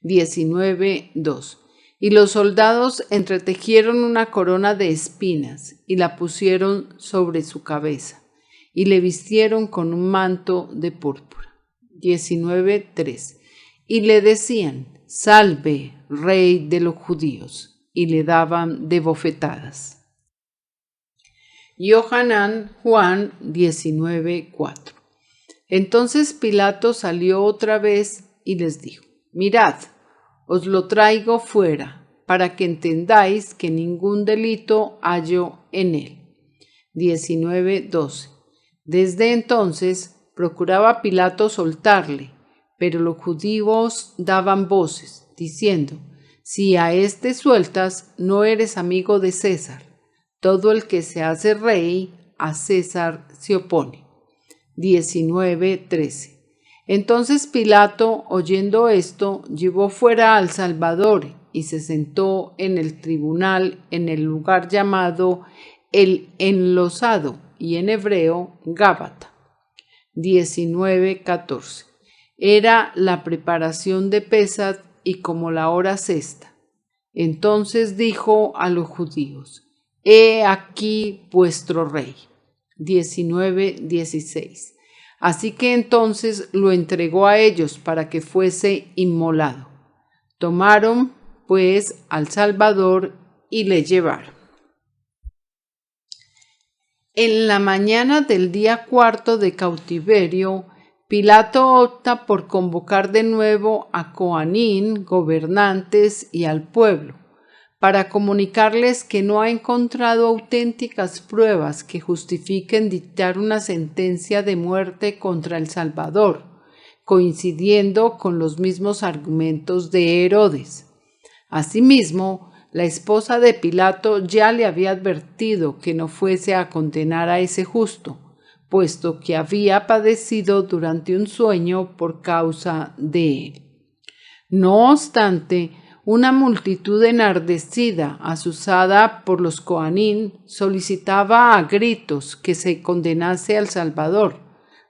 19:2. Y los soldados entretejieron una corona de espinas y la pusieron sobre su cabeza, y le vistieron con un manto de púrpura. 19:3. Y le decían: salve, rey de los judíos, y le daban de bofetadas. Yohanan Juan 19:4. Entonces Pilato salió otra vez y les dijo: mirad, os lo traigo fuera, para que entendáis que ningún delito hallo en él. 19:12. Desde entonces procuraba Pilato soltarle, pero los judíos daban voces, diciendo: si a éste sueltas, no eres amigo de César. Todo el que se hace rey, a César se opone. 19:13. Entonces Pilato, oyendo esto, llevó fuera al Salvador y se sentó en el tribunal en el lugar llamado el Enlosado, y en hebreo Gábata. 19:14. Era la preparación de Pésach y como la hora sexta. Entonces dijo a los judíos: he aquí vuestro rey. 19:16. Así que entonces lo entregó a ellos para que fuese inmolado. Tomaron, pues, al Salvador y le llevaron. En la mañana del día cuarto de cautiverio, Pilato opta por convocar de nuevo a Coanín, gobernantes y al pueblo, para comunicarles que no ha encontrado auténticas pruebas que justifiquen dictar una sentencia de muerte contra el Salvador, coincidiendo con los mismos argumentos de Herodes. Asimismo, la esposa de Pilato ya le había advertido que no fuese a condenar a ese justo, puesto que había padecido durante un sueño por causa de él. No obstante, una multitud enardecida, asusada por los Coanín, solicitaba a gritos que se condenase al Salvador,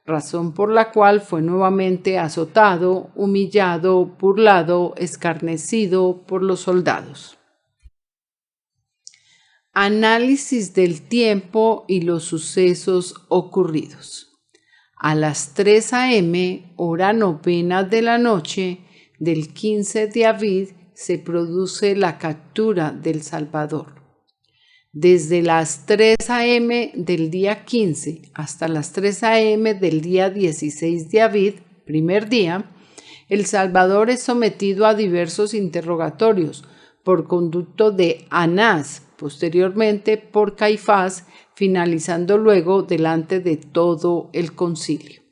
razón por la cual fue nuevamente azotado, humillado, burlado, escarnecido por los soldados. Análisis del tiempo y los sucesos ocurridos. A las 3 a.m., hora novena de la noche del 15 de Aviv, se produce la captura del Salvador. Desde las 3 a.m. del día 15 hasta las 3 a.m. del día 16 de Aviv, primer día, el Salvador es sometido a diversos interrogatorios por conducto de Anás, posteriormente por Caifás, finalizando luego delante de todo el concilio.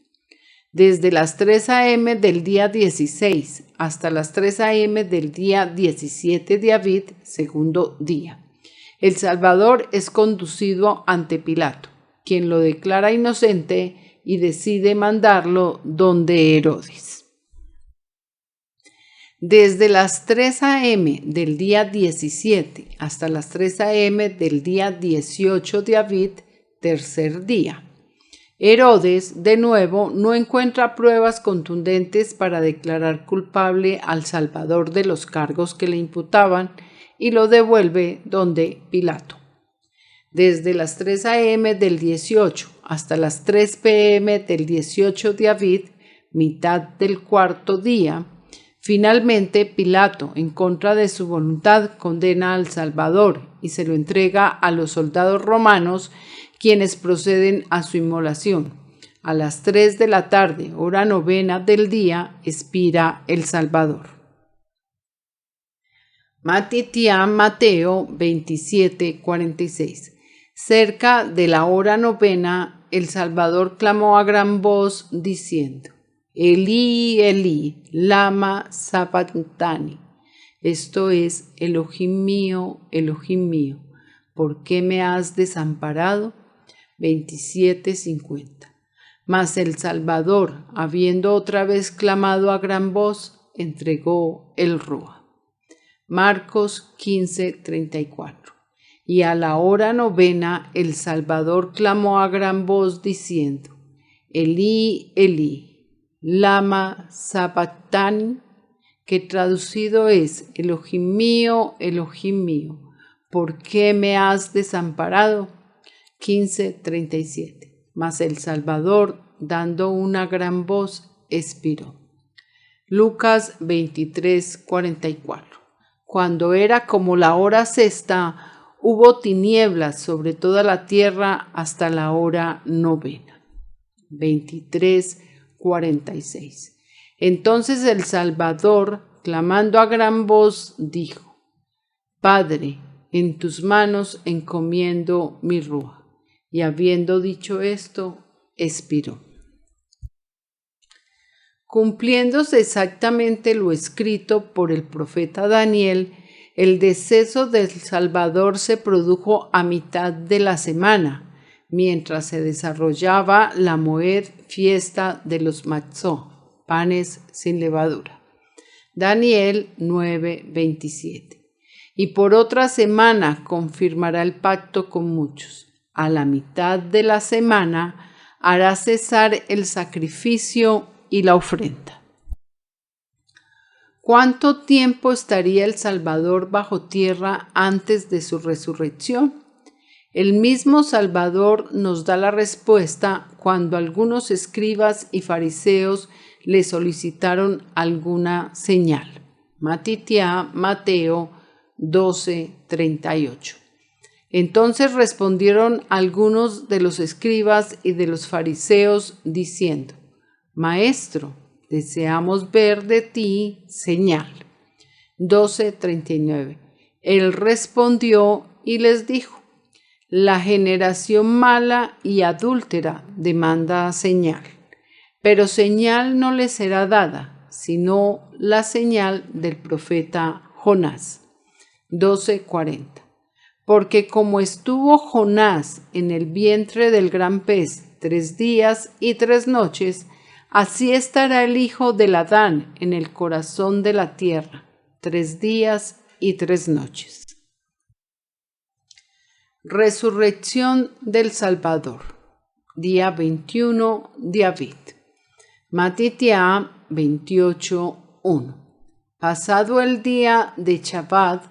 Desde las 3 a.m. del día 16 hasta las 3 a.m. del día 17 de Aviv, segundo día, el Salvador es conducido ante Pilato, quien lo declara inocente y decide mandarlo donde Herodes. Desde las 3 a.m. del día 17 hasta las 3 a.m. del día 18 de Aviv, tercer día, Herodes, de nuevo, no encuentra pruebas contundentes para declarar culpable al Salvador de los cargos que le imputaban y lo devuelve donde Pilato. Desde las 3 a.m. del 18 hasta las 3 p.m. del 18 de Aviv, mitad del cuarto día, finalmente Pilato, en contra de su voluntad, condena al Salvador y se lo entrega a los soldados romanos, quienes proceden a su inmolación. A las 3 de la tarde, hora novena del día, expira el Salvador. Matitía Mateo 27:46. Cerca de la hora novena, el Salvador clamó a gran voz diciendo: Elí, Elí, lama sabactani. Esto es: Elohim mío, ¿por qué me has desamparado? 27:50. Mas el Salvador, habiendo otra vez clamado a gran voz, entregó el Rúa. Marcos 15:34. Y a la hora novena el Salvador clamó a gran voz diciendo: Elí, Elí, lama sabactani, que traducido es: Elohim mío, ¿por qué me has desamparado? 15:37. Mas el Salvador, dando una gran voz, expiró. Lucas 23:44. Cuando era como la hora sexta, hubo tinieblas sobre toda la tierra hasta la hora novena. 23:46. Entonces el Salvador, clamando a gran voz, dijo: Padre, en tus manos encomiendo mi Rúa. Y habiendo dicho esto, expiró. Cumpliéndose exactamente lo escrito por el profeta Daniel, el deceso del Salvador se produjo a mitad de la semana, mientras se desarrollaba la Moed, fiesta de los Matzó, panes sin levadura. Daniel 9:27. Y por otra semana confirmará el pacto con muchos. A la mitad de la semana hará cesar el sacrificio y la ofrenda. ¿Cuánto tiempo estaría el Salvador bajo tierra antes de su resurrección? El mismo Salvador nos da la respuesta cuando algunos escribas y fariseos le solicitaron alguna señal. Matitía, Mateo 12:38. Entonces respondieron algunos de los escribas y de los fariseos diciendo: Maestro, deseamos ver de ti señal. 12:39. Él respondió y les dijo: La generación mala y adúltera demanda señal, pero señal no le será dada, sino la señal del profeta Jonás. 12:40. Porque como estuvo Jonás en el vientre del gran pez 3 días y 3 noches, así estará el Hijo del Adán en el corazón de la tierra 3 días y 3 noches. Resurrección del Salvador. Día 21 de Aviv. Matitiá 28:1. Pasado el día de Shabbat,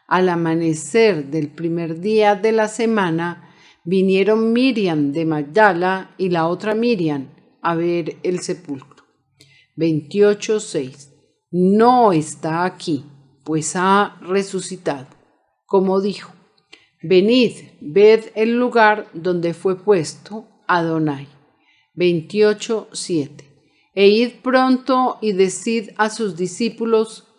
al amanecer del primer día de la semana, vinieron Miriam de Magdala y la otra Miriam a ver el sepulcro. 28:6. No está aquí, pues ha resucitado. Como dijo: venid, ved el lugar donde fue puesto Adonai. 28:7. E id pronto y decid a sus discípulos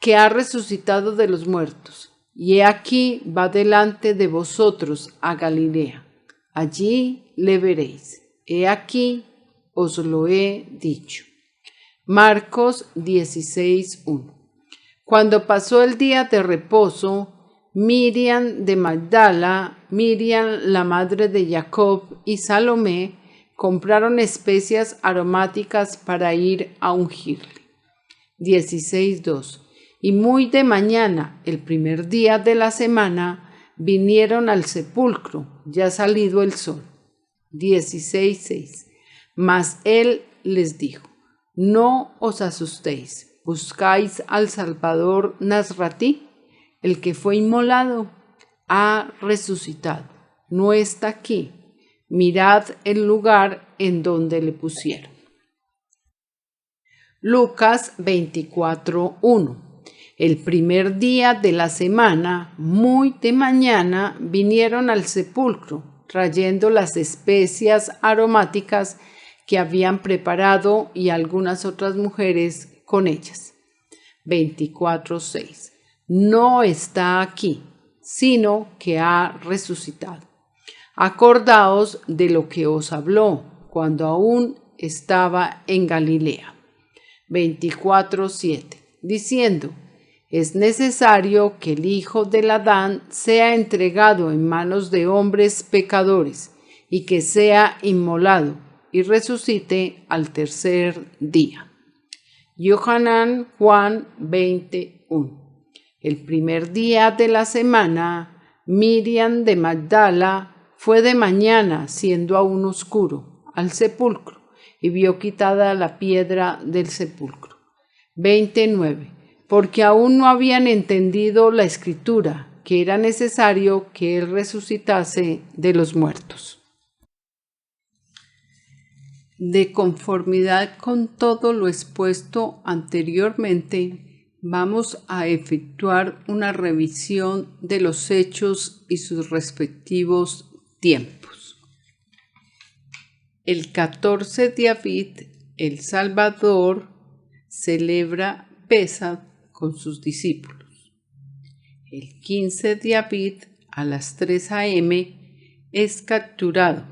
que ha resucitado de los muertos, y he aquí va delante de vosotros a Galilea. Allí le veréis. He aquí os lo he dicho. Marcos 16:1. Cuando pasó el día de reposo, Miriam de Magdala, Miriam la madre de Jacob y Salomé compraron especias aromáticas para ir a ungirle. 16:2. Y muy de mañana, el primer día de la semana, vinieron al sepulcro, ya salido el sol. 16:6. Mas él les dijo: no os asustéis, buscáis al Salvador Nazratí, el que fue inmolado, ha resucitado, no está aquí. Mirad el lugar en donde le pusieron. Lucas 24:1. El primer día de la semana, muy de mañana, vinieron al sepulcro, trayendo las especias aromáticas que habían preparado y algunas otras mujeres con ellas. 24:6. No está aquí, sino que ha resucitado. Acordaos de lo que os habló cuando aún estaba en Galilea. 24:7. Diciendo: es necesario que el Hijo del Adán sea entregado en manos de hombres pecadores y que sea inmolado y resucite al tercer día. Yohanan Juan 20:1. El primer día de la semana, Miriam de Magdala fue de mañana, siendo aún oscuro, al sepulcro y vio quitada la piedra del sepulcro. 29. Porque aún no habían entendido la escritura, que era necesario que él resucitase de los muertos. De conformidad con todo lo expuesto anteriormente, vamos a efectuar una revisión de los hechos y sus respectivos tiempos. El 14 de Aviv, el Salvador celebra Pesaj con sus discípulos. El 15 de Aviv, a las 3 a.m., es capturado.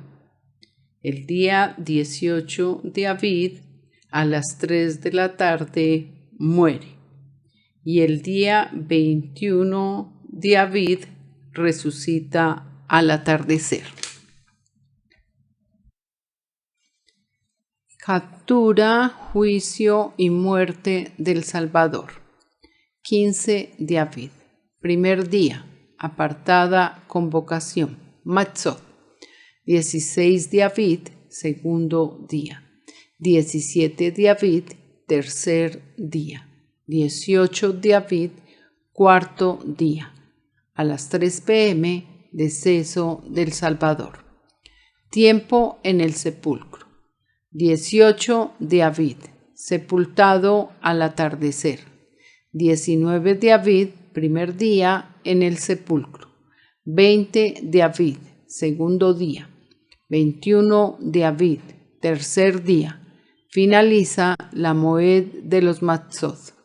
El día 18 de Aviv, a las 3 de la tarde, muere. Y el día 21 de Aviv resucita al atardecer. Captura, juicio y muerte del Salvador. 15 de Aviv. Primer día. Apartada convocación. Matzot. 16 de Aviv. Segundo día. 17 de Aviv. Tercer día. 18 de Aviv. Cuarto día. A las 3 p.m. deceso del Salvador. Tiempo en el sepulcro. 18 de Aviv, sepultado al atardecer. 19 de Aviv, primer día en el sepulcro. 20 de Aviv, segundo día. 21 de Aviv, tercer día. Finaliza la Moed de los Matzot,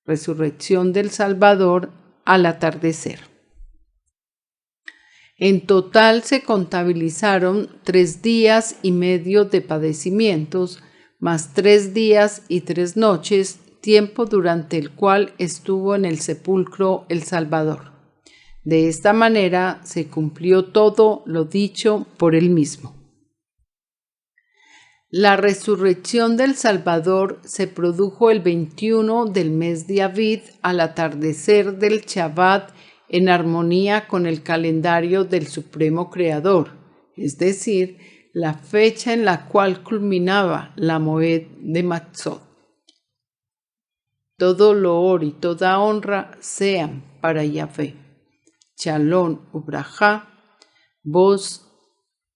resurrección del Salvador al atardecer. En total se contabilizaron 3 días y medio de padecimientos, más 3 días y 3 noches, tiempo durante el cual estuvo en el sepulcro el Salvador. De esta manera se cumplió todo lo dicho por él mismo. La resurrección del Salvador se produjo el 21 del mes de Aviv al atardecer del Shabbat en armonía con el calendario del Supremo Creador, es decir, la fecha en la cual culminaba la Moed de Matzot. Todo loor y toda honra sean para Yahvé. Shalom ubrajá, voz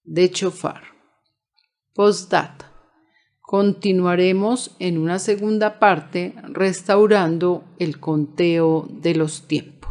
de chofar. Postdata. Continuaremos en una segunda parte restaurando el conteo de los tiempos.